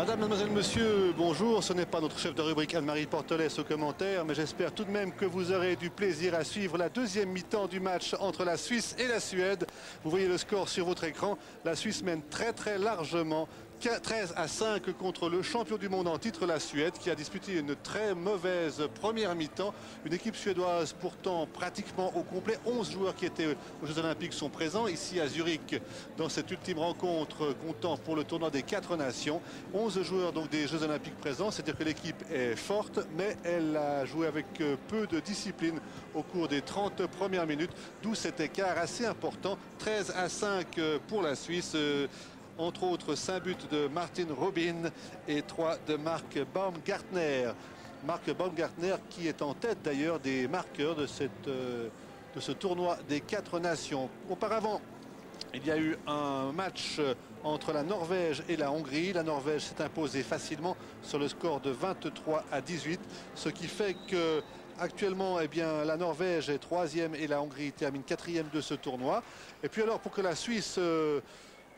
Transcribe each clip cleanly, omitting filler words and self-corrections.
Madame, mademoiselle, monsieur, bonjour. Ce n'est pas notre chef de rubrique Anne-Marie Portelès au commentaire, mais j'espère tout de même que vous aurez du plaisir à suivre la deuxième mi-temps du match entre la Suisse et la Suède. Vous voyez le score sur votre écran. La Suisse mène très largement 13-5 contre le champion du monde en titre, la Suède, qui a disputé une très mauvaise première mi-temps. Une équipe suédoise pourtant pratiquement au complet. 11 joueurs qui étaient aux Jeux Olympiques sont présents ici à Zurich dans cette ultime rencontre comptant pour le tournoi des 4 nations. 11 joueurs donc des Jeux Olympiques présents, c'est-à-dire que l'équipe est forte, mais elle a joué avec peu de discipline au cours des 30 premières minutes, d'où cet écart assez important. 13-5 pour la Suisse. Entre autres 5 buts de Martin Rubin et 3 de Mark Baumgartner. Mark Baumgartner qui est en tête d'ailleurs des marqueurs de ce tournoi des 4 nations. Auparavant, il y a eu un match entre la Norvège et la Hongrie. La Norvège s'est imposée facilement sur le score de 23-18, ce qui fait que actuellement, eh bien, la Norvège est 3e et la Hongrie termine 4e de ce tournoi. Et puis alors, pour que la Suisse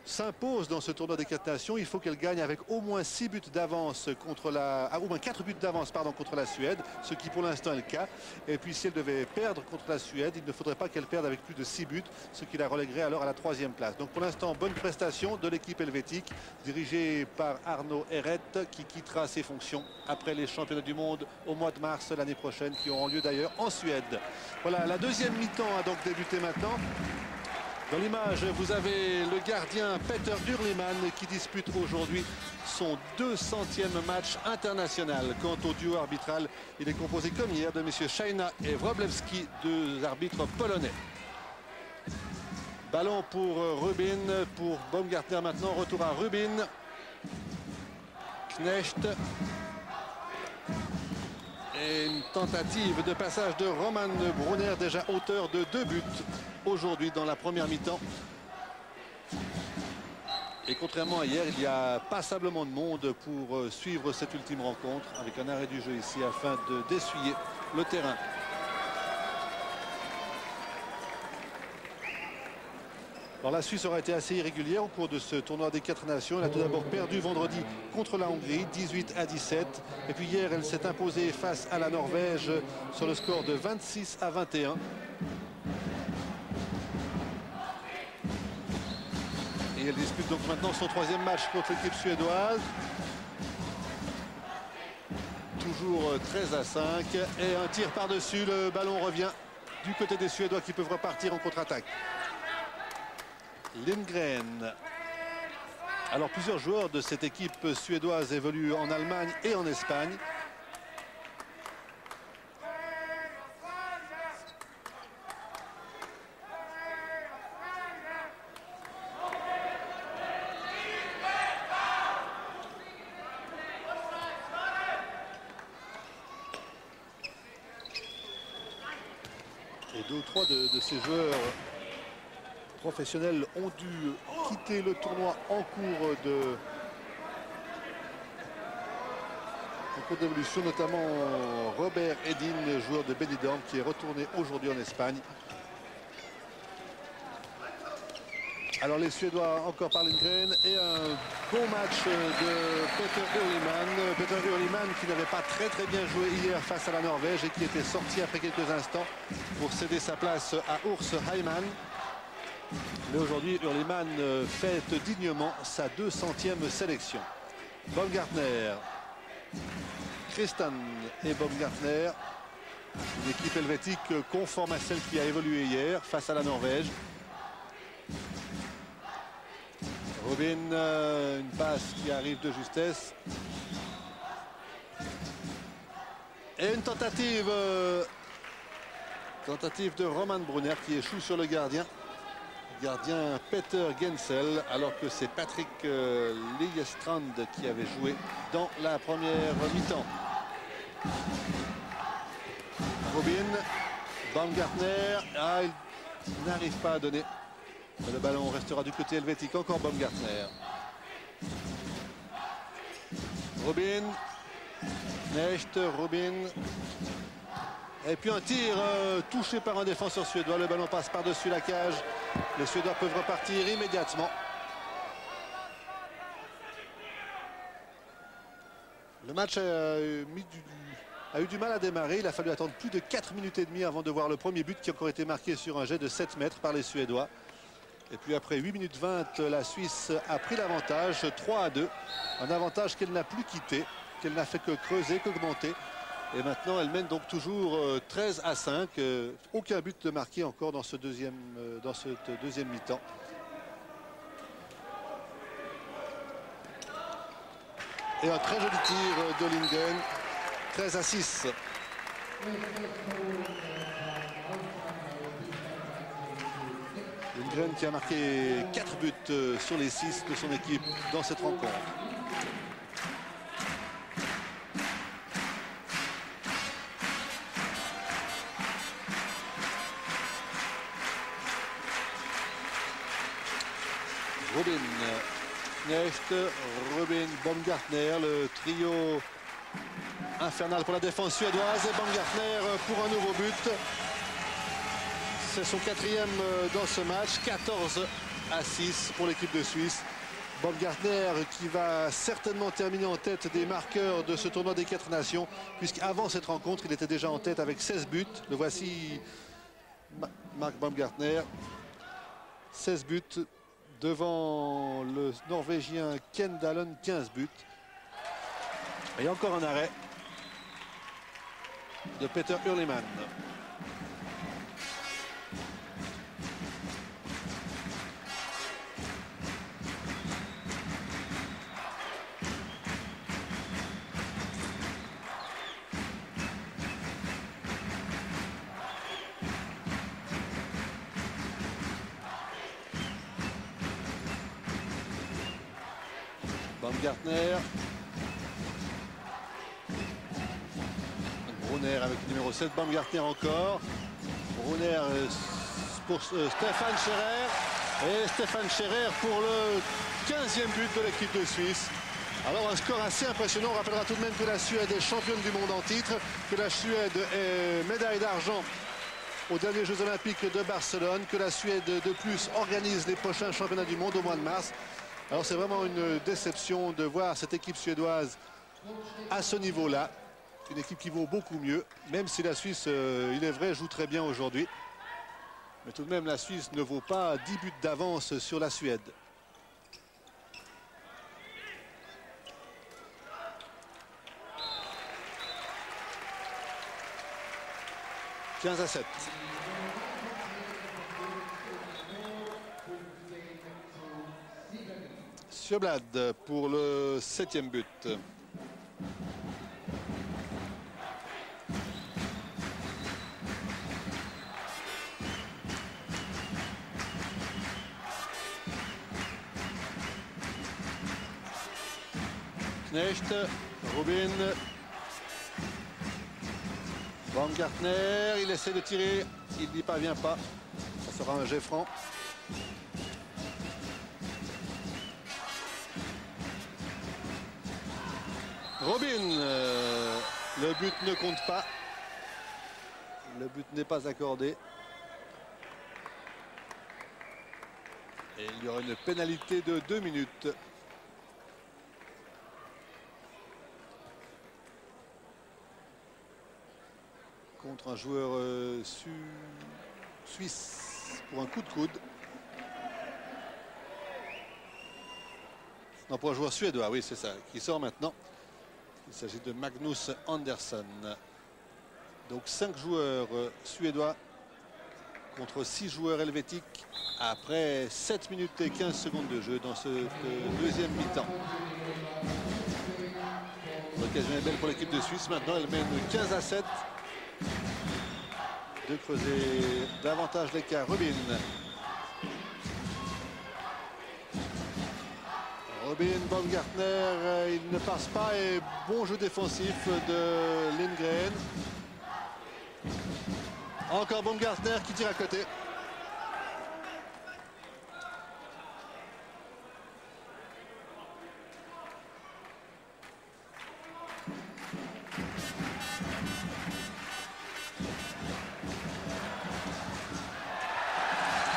s'impose dans ce tournoi des 4 nations, il faut qu'elle gagne avec au moins 6 buts d'avance contre au moins 4 buts d'avance contre la Suède, ce qui pour l'instant est le cas. Et puis si elle devait perdre contre la Suède, il ne faudrait pas qu'elle perde avec plus de 6 buts, ce qui la reléguerait alors à la 3e place. Donc pour l'instant, bonne prestation de l'équipe helvétique dirigée par Arnaud Herret, qui quittera ses fonctions après les championnats du monde au mois de mars l'année prochaine, qui auront lieu d'ailleurs en Suède. Voilà, la deuxième mi-temps a donc débuté maintenant. Dans l'image, vous avez le gardien Peter Hurliman qui dispute aujourd'hui son 200e match international. Quant au duo arbitral, il est composé comme hier de messieurs Shaina et Wroblewski, deux arbitres polonais. Ballon pour Rubin, pour Baumgartner maintenant. Retour à Rubin. Knecht. Et une tentative de passage de Roman Brunner, déjà auteur de 2 buts aujourd'hui dans la première mi-temps. Et contrairement à hier, il y a passablement de monde pour suivre cette ultime rencontre, avec un arrêt du jeu ici afin d'essuyer le terrain. Alors la Suisse aura été assez irrégulière au cours de ce tournoi des 4 nations. Elle a tout d'abord perdu vendredi contre la Hongrie, 18-17. Et puis hier, elle s'est imposée face à la Norvège sur le score de 26-21. Et elle dispute donc maintenant son 3e match contre l'équipe suédoise. Toujours 13-5. Et un tir par-dessus, le ballon revient du côté des Suédois qui peuvent repartir en contre-attaque. Lindgren. Alors plusieurs joueurs de cette équipe suédoise évoluent en Allemagne et en Espagne. Et 2 ou 3 de ces joueurs professionnels ont dû quitter le tournoi en cours d'évolution, notamment Robert Edin, joueur de Benidorm, qui est retourné aujourd'hui en Espagne. Alors les Suédois encore par Lindgren et un bon match de Peter Hurliman. Peter Hurliman qui n'avait pas très bien joué hier face à la Norvège et qui était sorti après quelques instants pour céder sa place à Urs Heimann. Mais aujourd'hui, Hurliman fête dignement sa 200e sélection. Baumgartner, Christian et Baumgartner. Une équipe helvétique conforme à celle qui a évolué hier face à la Norvège. Rubin, une passe qui arrive de justesse. Et une tentative de Roman Brunner qui échoue sur le gardien. Gardien Peter Gensel, alors que c'est Patrick Lillestrand qui avait joué dans la première mi-temps. Rubin, Baumgartner, il n'arrive pas à donner. Le ballon restera du côté helvétique, encore Baumgartner. Rubin, Knecht, Rubin. Et puis un tir touché par un défenseur suédois. Le ballon passe par-dessus la cage. Les Suédois peuvent repartir immédiatement. Le match a eu du mal à démarrer. Il a fallu attendre plus de 4 minutes et demie avant de voir le premier but qui a encore été marqué sur un jet de 7 mètres par les Suédois. Et puis après 8 minutes 20, la Suisse a pris l'avantage 3-2. Un avantage qu'elle n'a plus quitté, qu'elle n'a fait que creuser, qu'augmenter. Et maintenant, elle mène donc toujours 13-5. Aucun but de marqué encore dans cette deuxième mi-temps. Et un très joli tir de Lindgren. 13-6. Lindgren qui a marqué 4 buts sur les 6 de son équipe dans cette rencontre. Robin, Knecht, Robin, Baumgartner, le trio infernal pour la défense suédoise. Et Baumgartner pour un nouveau but. C'est son 4e dans ce match. 14-6 pour l'équipe de Suisse. Baumgartner qui va certainement terminer en tête des marqueurs de ce tournoi des 4 nations, puisqu'avant cette rencontre, il était déjà en tête avec 16 buts. Le voici, Mark Baumgartner. 16 buts. Devant le Norvégien Ken Dallon, 15 buts. Et encore un arrêt de Peter Hurlimann. Baumgartner. Brunner avec le numéro 7. Baumgartner encore. Brunner pour Stefan Scherer. Et Stefan Scherer pour le 15e but de l'équipe de Suisse. Alors un score assez impressionnant. On rappellera tout de même que la Suède est championne du monde en titre. Que la Suède est médaille d'argent aux derniers Jeux Olympiques de Barcelone. Que la Suède de plus organise les prochains championnats du monde au mois de mars. Alors c'est vraiment une déception de voir cette équipe suédoise à ce niveau-là. Une équipe qui vaut beaucoup mieux, même si la Suisse, il est vrai, joue très bien aujourd'hui. Mais tout de même, la Suisse ne vaut pas 10 buts d'avance sur la Suède. « 15-7 ». Sjöblad pour le 7e but. Knecht, Rubin, Baumgartner, il essaie de tirer, il n'y parvient pas. Ça sera un jet franc. Robin, le but ne compte pas. Le but n'est pas accordé. Et il y aura une pénalité de 2 minutes. Contre un joueur suisse pour un coup de coude. Non, pour un joueur suédois, oui, c'est ça, qui sort maintenant. Il s'agit de Magnus Andersson. Donc 5 joueurs suédois contre 6 joueurs helvétiques après 7 minutes et 15 secondes de jeu dans ce deuxième mi-temps. L'occasion est belle pour l'équipe de Suisse. Maintenant, elle mène 15-7. De creuser davantage l'écart. Rubin. Robin, Baumgartner, il ne passe pas et bon jeu défensif de Lindgren. Encore Baumgartner qui tire à côté.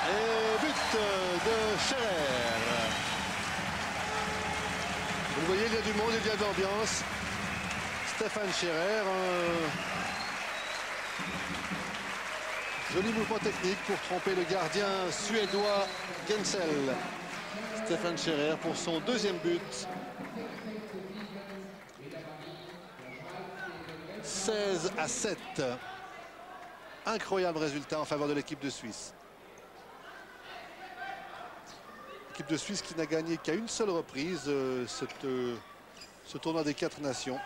Et but de Scherer. Vous le voyez, il y a du monde, il y a de l'ambiance. Stefan Scherer. Joli mouvement technique pour tromper le gardien suédois Gensel. Stefan Scherer pour son deuxième but. 16-7. Incroyable résultat en faveur de l'équipe de Suisse. L'équipe de Suisse qui n'a gagné qu'à une seule reprise ce tournoi des 4 nations.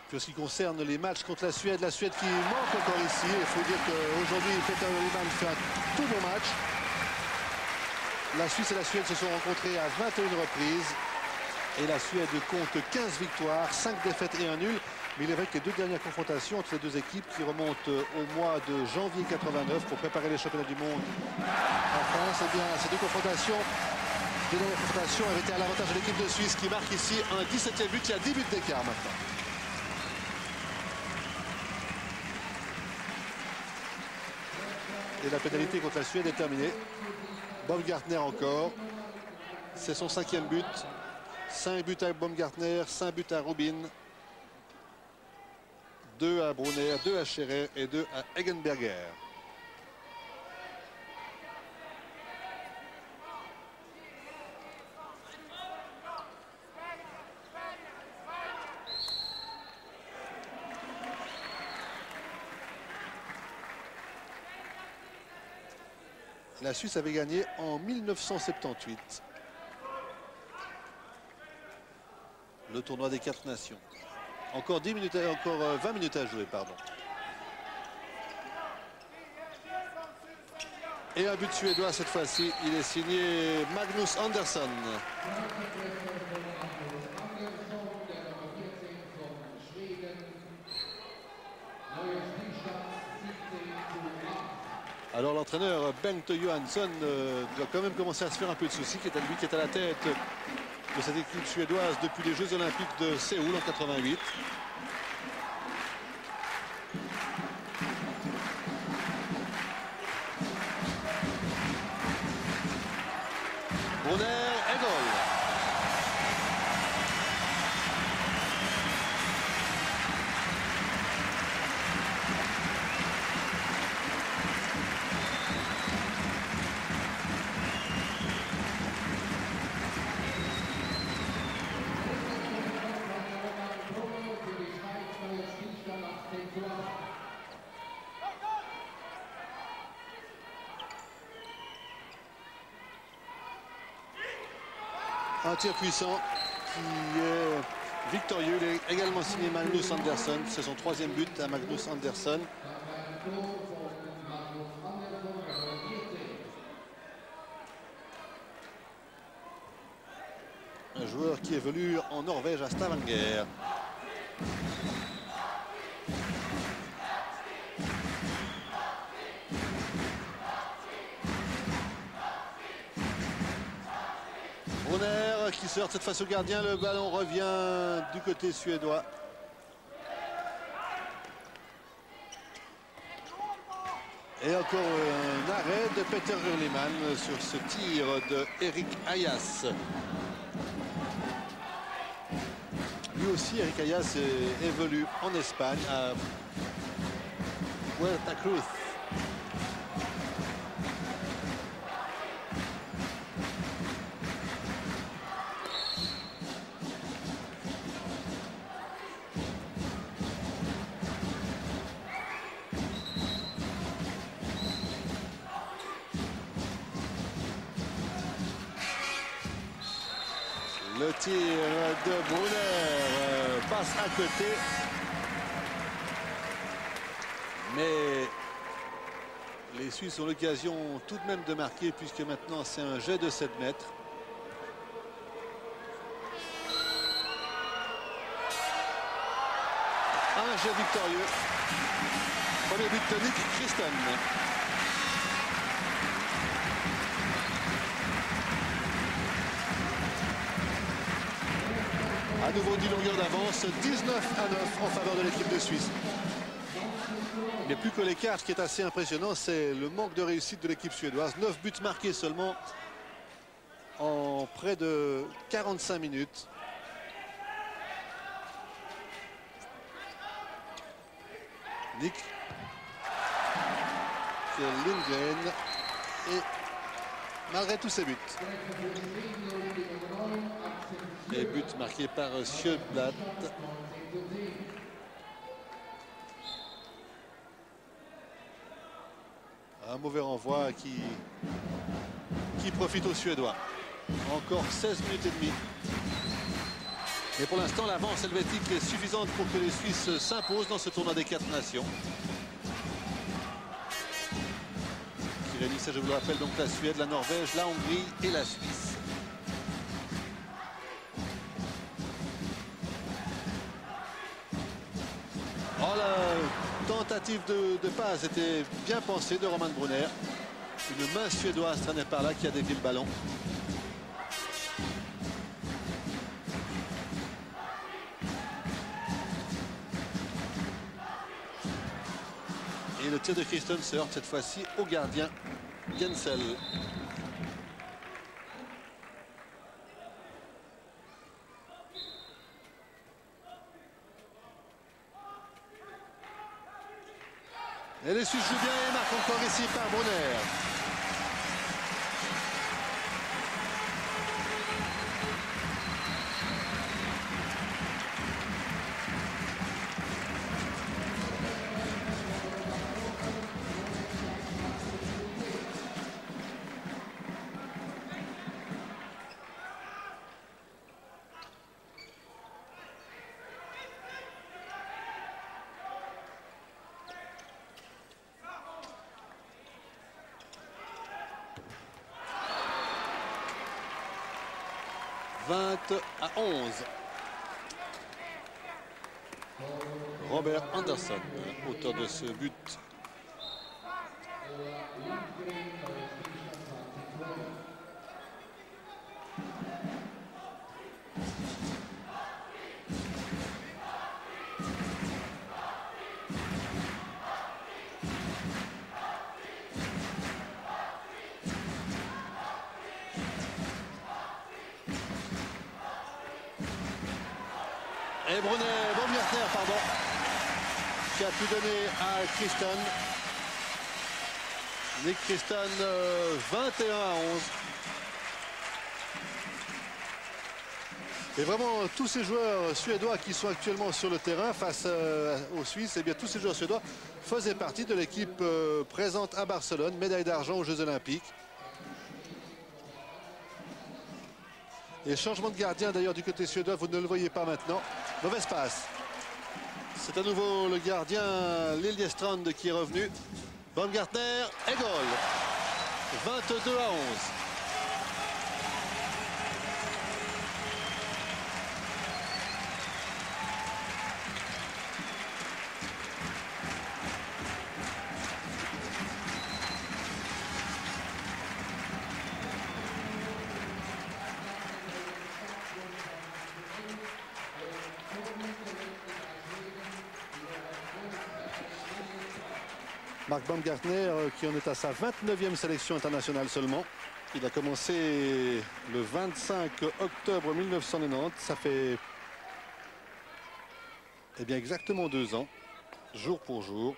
Puis en ce qui concerne les matchs contre la Suède qui manque encore ici. Il faut dire qu'aujourd'hui, Peter Ullmann fait un tout bon match. La Suisse et la Suède se sont rencontrés à 21 reprises. Et la Suède compte 15 victoires, 5 défaites et un nul. Mais il est vrai que les deux dernières confrontations entre les deux équipes qui remontent au mois de janvier 89 pour préparer les championnats du monde en France, eh bien, ces deux confrontations avaient été à l'avantage de l'équipe de Suisse qui marque ici un 17e but. Il y a 10 buts d'écart maintenant. Et la pénalité contre la Suède est terminée. Baumgartner encore. C'est son 5e but. 5 buts à Baumgartner, 5 buts à Rubin. 2 à Brunner, 2 à Scherer et 2 à Eggenberger. La Suisse avait gagné en 1978 le tournoi des 4 nations. Encore 20 minutes à jouer, pardon. Et un but suédois cette fois-ci. Il est signé Magnus Andersson. Alors l'entraîneur Bengt Johansson doit quand même commencer à se faire un peu de soucis, qui est lui qui est à la tête de cette équipe suédoise depuis les Jeux Olympiques de Séoul en 88. Brunner et goal. Un tir puissant qui est victorieux. Il est également signé Magnus Andersson. C'est son 3e but à Magnus Andersson. Un joueur qui évolue en Norvège à Stavanger. Brunner qui sort cette fois au gardien. Le ballon revient du côté suédois. Et encore un arrêt de Peter Hurlimann sur ce tir de Eric Ayas. Lui aussi, Eric Ayas évolue en Espagne à Huerta Cruz. Le tir de Brunner passe à côté. Mais les Suisses ont l'occasion tout de même de marquer puisque maintenant c'est un jet de 7 mètres. Un jet victorieux. Premier but de Nick Christen. À nouveau 10 longueurs d'avance, 19-9 en faveur de l'équipe de Suisse. Il n'y a plus que l'écart. Ce qui est assez impressionnant, c'est le manque de réussite de l'équipe suédoise. 9 buts marqués seulement en près de 45 minutes. Nick Lindgren et malgré tous ses buts. Et but marqué par Sjöblad. Un mauvais renvoi qui profite aux Suédois. Encore 16 minutes et demie. Mais pour l'instant, l'avance helvétique est suffisante pour que les Suisses s'imposent dans ce tournoi des 4 nations. Qui réunissait, je vous le rappelle, donc la Suède, la Norvège, la Hongrie et la Suisse. Oh, la tentative de passe était bien pensée de Roman Brunner. Une main suédoise traînait par là qui a dévié le ballon. Et le tir de Christen se heurte cette fois-ci au gardien Gensel. Et les Suisses jouent bien et marquent encore ici par Brunner. À 11. Robert Anderson, auteur de ce but. Et Baumgartner, pardon, qui a pu donner à Christen. Nick Christen, 21 à 11. Et vraiment, tous ces joueurs suédois qui sont actuellement sur le terrain face aux Suisses, et bien tous ces joueurs suédois faisaient partie de l'équipe présente à Barcelone, médaille d'argent aux Jeux Olympiques. Et changement de gardien d'ailleurs du côté suédois, vous ne le voyez pas maintenant. Mauvaise passe. C'est à nouveau le gardien Liljestrand qui est revenu. Baumgartner et goal. 22 à 11. Mark Baumgartner qui en est à sa 29e sélection internationale seulement. Il a commencé le 25 octobre 1990. Ça fait bien exactement 2 ans, jour pour jour.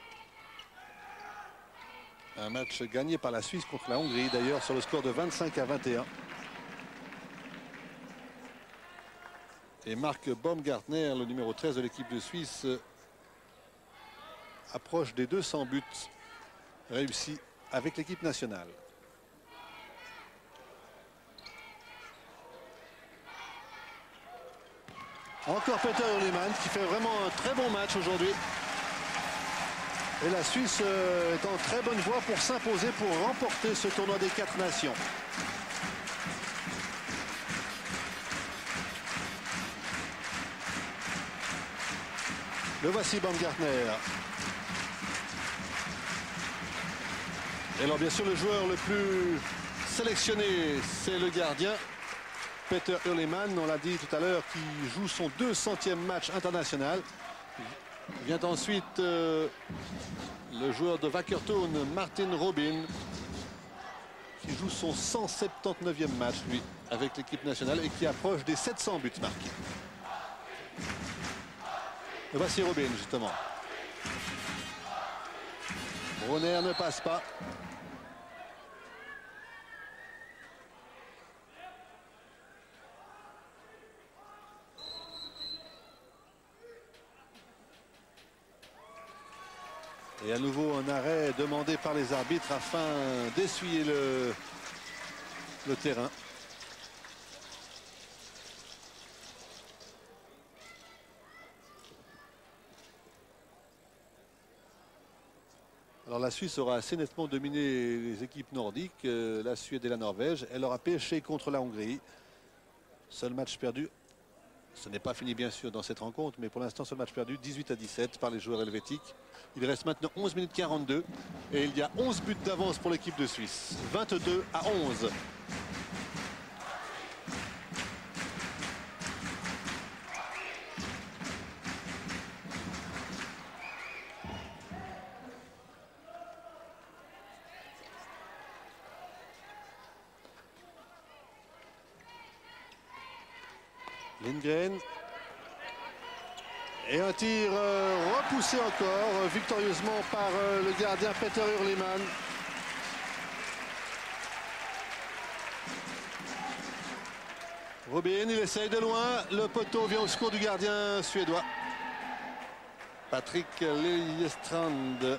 Un match gagné par la Suisse contre la Hongrie d'ailleurs sur le score de 25 à 21. Et Mark Baumgartner, le numéro 13 de l'équipe de Suisse, approche des 200 buts réussi avec l'équipe nationale. Encore Peter Hurlimann qui fait vraiment un très bon match aujourd'hui. Et la Suisse est en très bonne voie pour s'imposer, pour remporter ce tournoi des 4 nations. Le voici Baumgartner. Et alors bien sûr le joueur le plus sélectionné, c'est le gardien Peter Hurlimann, on l'a dit tout à l'heure, qui joue son 200e match international. Vient ensuite le joueur de Wackertown, Martin Robin, qui joue son 179e match, lui, avec l'équipe nationale et qui approche des 700 buts marqués. Et voici Robin, justement. Brunner ne passe pas. Et à nouveau un arrêt demandé par les arbitres afin d'essuyer le terrain. Alors la Suisse aura assez nettement dominé les équipes nordiques, la Suède et la Norvège. Elle aura pêché contre la Hongrie. Seul match perdu. Ce n'est pas fini bien sûr dans cette rencontre, mais pour l'instant seul match perdu 18-17 par les joueurs helvétiques. Il reste maintenant 11 minutes 42 et il y a 11 buts d'avance pour l'équipe de Suisse. 22-11. Lindgren. Et un tir repoussé encore victorieusement par le gardien Peter Hurliman. Robin, il essaye de loin. Le poteau vient au secours du gardien suédois. Patrick Liljestrand.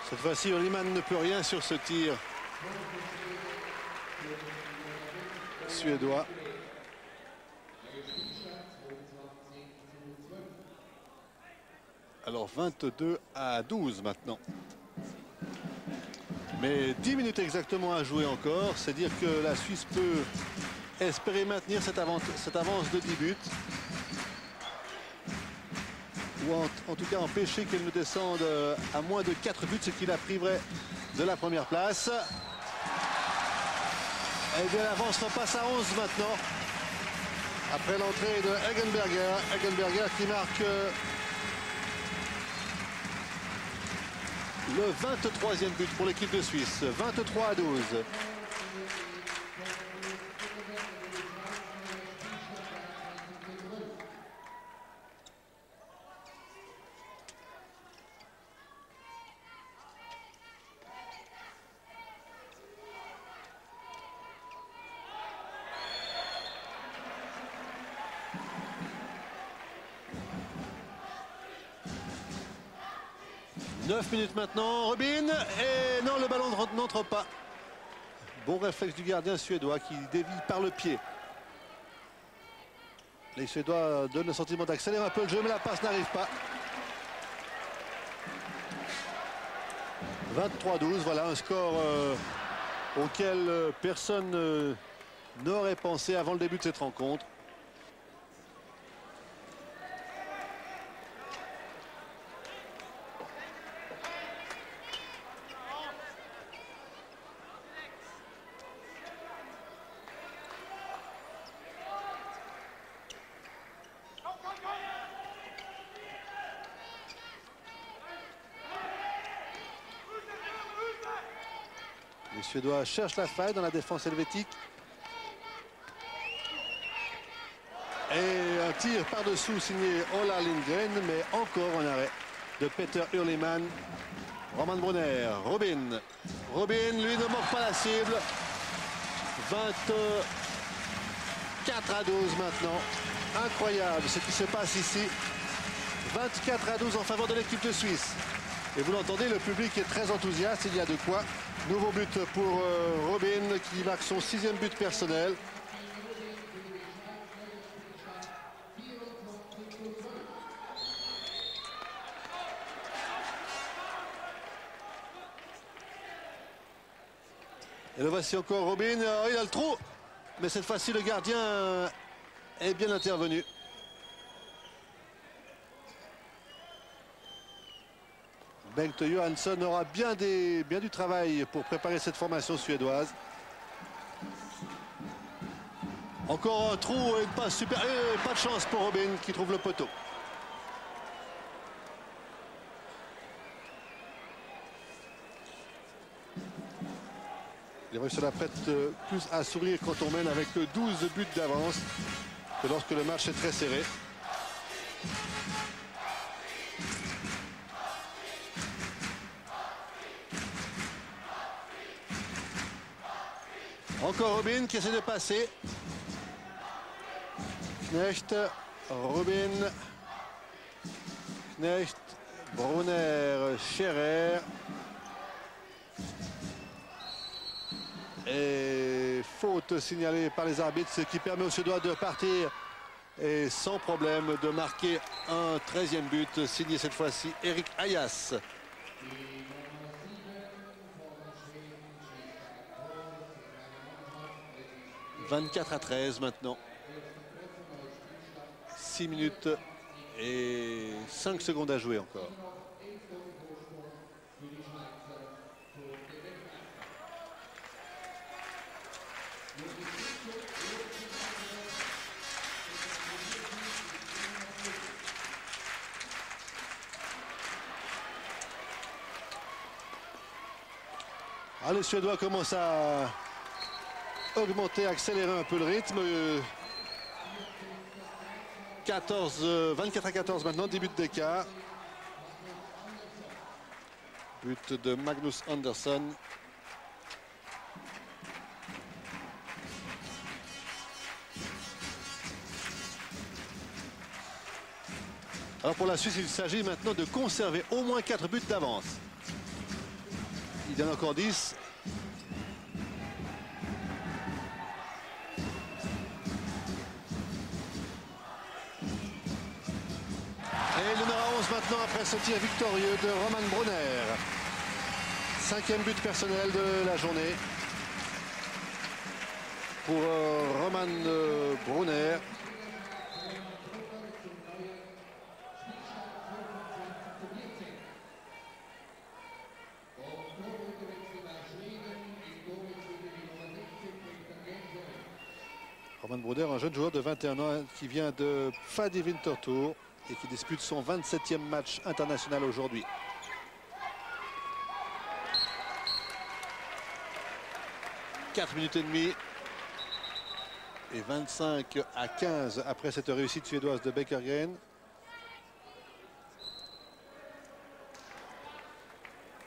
Cette fois-ci, Hurliman ne peut rien sur ce tir suédois. Alors 22-12 maintenant. Mais 10 minutes exactement à jouer encore. C'est dire que la Suisse peut espérer maintenir cette avance de 10 buts. Ou en tout cas empêcher qu'elle ne descende à moins de 4 buts, ce qui la priverait de la première place. Et bien l'avance repasse à 11 maintenant. Après l'entrée de Eggenberger. Eggenberger qui marque le 23e but pour l'équipe de Suisse. 23-12. Minutes maintenant, Robin, et non, le ballon n'entre pas. Bon réflexe du gardien suédois qui dévie par le pied. Les Suédois donnent le sentiment d'accélérer un peu le jeu, mais la passe n'arrive pas. 23-12, voilà un score auquel personne n'aurait pensé avant le début de cette rencontre. Les Suédois cherchent la faille dans la défense helvétique. Et un tir par-dessous signé Ola Lindgren, mais encore un arrêt de Peter Hurliman. Roman Brunner, Robin. Robin, lui, ne manque pas la cible. 24-12 maintenant. Incroyable ce qui se passe ici. 24-12 en faveur de l'équipe de Suisse. Et vous l'entendez, le public est très enthousiaste, il y a de quoi. Nouveau but pour Robin qui marque son 6e but personnel. Et le voici encore Robin. Oh, il a le trou. Mais cette fois-ci, le gardien est bien intervenu. Bengt Johansson aura bien du travail pour préparer cette formation suédoise. Encore un trou et une passe super. Pas de chance pour Robin qui trouve le poteau. Les Russes se la prêtent plus à sourire quand on mène avec 12 buts d'avance que lorsque le match est très serré. Encore Robin qui essaie de passer. Knecht, Robin, Knecht, Brunner, Scherer. Et faute signalée par les arbitres, ce qui permet aux Suédois de partir et sans problème de marquer un 13e but, signé cette fois-ci Erik Ayas. « 24-13 maintenant. 6 minutes et 5 secondes à jouer encore. Ah, les Suédois commencent à augmenter, accélérer un peu le rythme. 24-14 maintenant, 10 buts d'écart. But de Magnus Andersson. Alors pour la Suisse, il s'agit maintenant de conserver au moins 4 buts d'avance. Il y en a encore 10. Et le numéro 11 maintenant après ce tir victorieux de Roman Brunner. 5e but personnel de la journée pour Roman Brunner. Roman Brunner, un jeune joueur de 21 ans qui vient de Fadi Winterthur et qui dispute son 27e match international aujourd'hui. « 4 minutes et demie et 25-15 après cette réussite suédoise de Bekergren.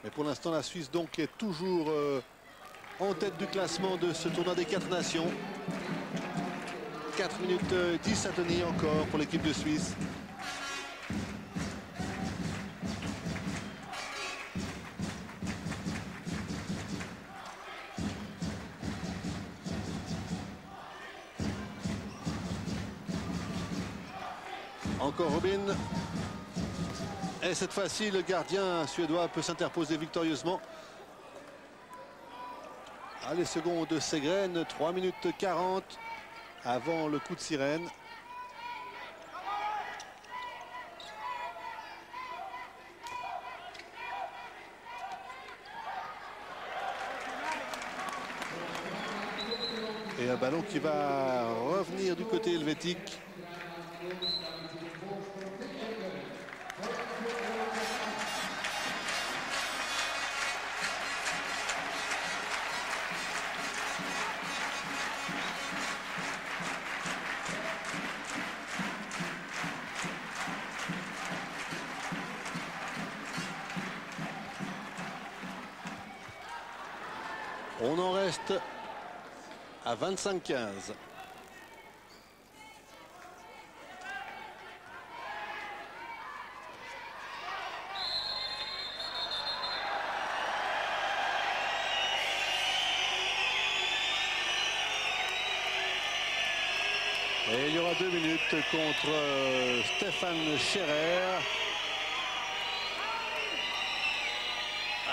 Mais pour l'instant, la Suisse donc est toujours en tête du classement de ce tournoi des 4 nations. 4 minutes 10 à tenir encore pour l'équipe de Suisse. Encore Robin. Et cette fois-ci, le gardien suédois peut s'interposer victorieusement. Allez, second de Segren, 3 minutes 40 avant le coup de sirène. Et un ballon qui va revenir du côté helvétique. On en reste à 25-15. Et il y aura 2 minutes contre Stefan Scherer.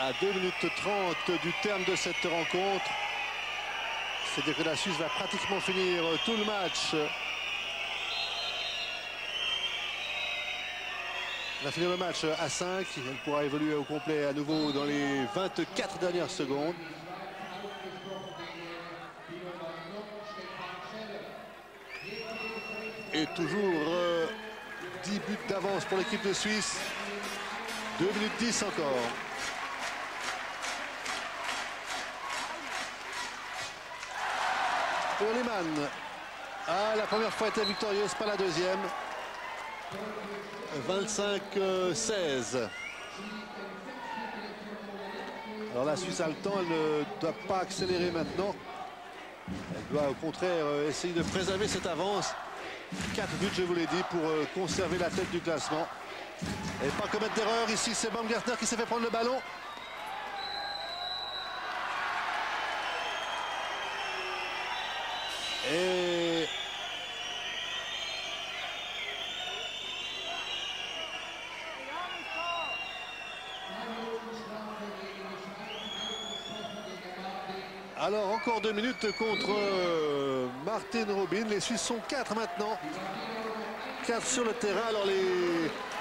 À 2 minutes 30 du terme de cette rencontre. C'est-à-dire que la Suisse va pratiquement finir tout le match. Elle va finir le match à 5. Elle pourra évoluer au complet à nouveau dans les 24 dernières secondes. Et toujours 10 buts d'avance pour l'équipe de Suisse. 2 minutes 10 encore. Hurlimann. Ah, la première fois était victorieuse, pas la deuxième. 25-16. Alors la Suisse a le temps, elle ne doit pas accélérer maintenant. Elle doit au contraire essayer de préserver cette avance. 4 buts, je vous l'ai dit, pour conserver la tête du classement. Et pas commettre d'erreur ici, c'est Baumgartner qui s'est fait prendre le ballon. Et alors encore 2 minutes contre Martin Robin. Les Suisses sont 4 maintenant. 4 sur le terrain. Alors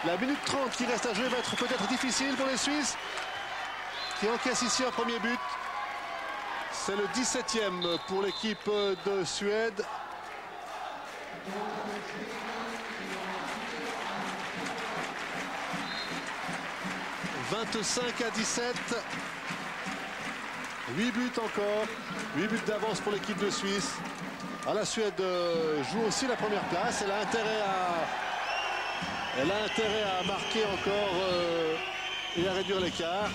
la minute 30 qui reste à jouer va être peut-être difficile pour les Suisses, qui encaissent ici un premier but. C'est le 17e pour l'équipe de Suède. « 25-17. 8 buts encore. 8 buts d'avance pour l'équipe de Suisse. Ah, la Suède joue aussi la première place. Elle a intérêt à marquer encore et à réduire l'écart.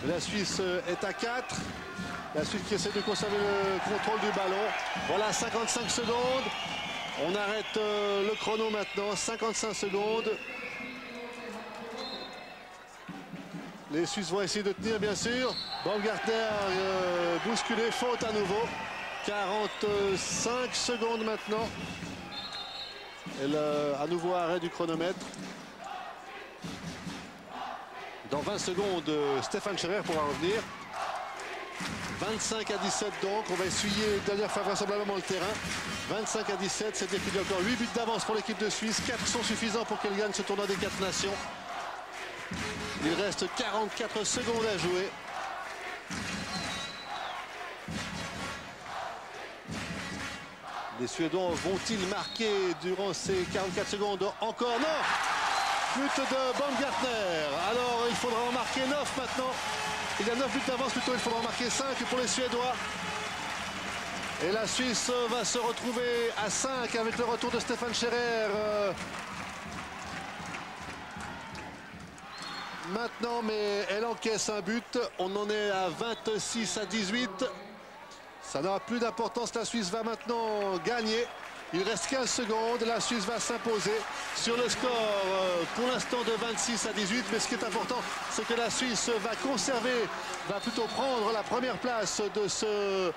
La Suisse est à 4. La Suisse qui essaie de conserver le contrôle du ballon. Voilà, 55 secondes. On arrête le chrono maintenant. 55 secondes. Les Suisses vont essayer de tenir, bien sûr. Baumgartner bousculé, faute à nouveau. 45 secondes maintenant. Et à nouveau arrêt du chronomètre. Dans 20 secondes, Stefan Scherer pourra revenir. 25-17 donc, on va essuyer une dernière fois vraisemblablement le terrain. 25-17, c'est-à-dire qu'il y a encore 8 buts d'avance pour l'équipe de Suisse. 4 sont suffisants pour qu'elle gagne ce tournoi des 4 nations. Il reste 44 secondes à jouer. Les Suédois vont-ils marquer durant ces 44 secondes? Encore non! But de Baumgartner. Alors il faudra en marquer 9 maintenant. Il y a 9 buts d'avance plutôt, il faudra en marquer 5 pour les Suédois. Et la Suisse va se retrouver à 5 avec le retour de Stefan Scherer. Maintenant, mais elle encaisse un but. On en est à 26-18. Ça n'aura plus d'importance. La Suisse va maintenant gagner. Il reste 15 secondes. La Suisse va s'imposer sur le score pour l'instant de 26-18. Mais ce qui est important, c'est que la Suisse va conserver, va plutôt prendre la première place de ce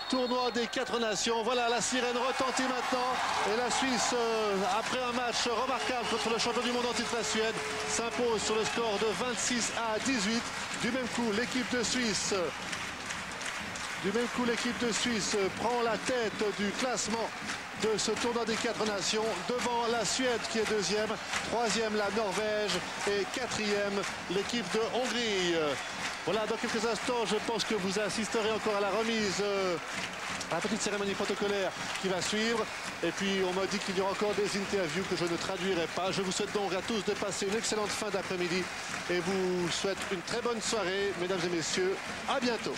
tournoi des 4 nations. Voilà, la sirène retentit maintenant. Et la Suisse, après un match remarquable contre le champion du monde en titre, la Suède, s'impose sur le score de 26-18. Du même coup, l'équipe de Suisse... prend la tête du classement de ce tournoi des 4 nations devant la Suède qui est deuxième, troisième la Norvège et quatrième l'équipe de Hongrie. Voilà, dans quelques instants, je pense que vous assisterez encore à la remise, à la petite cérémonie protocolaire qui va suivre. Et puis on m'a dit qu'il y aura encore des interviews que je ne traduirai pas. Je vous souhaite donc à tous de passer une excellente fin d'après-midi et vous souhaite une très bonne soirée, mesdames et messieurs. À bientôt.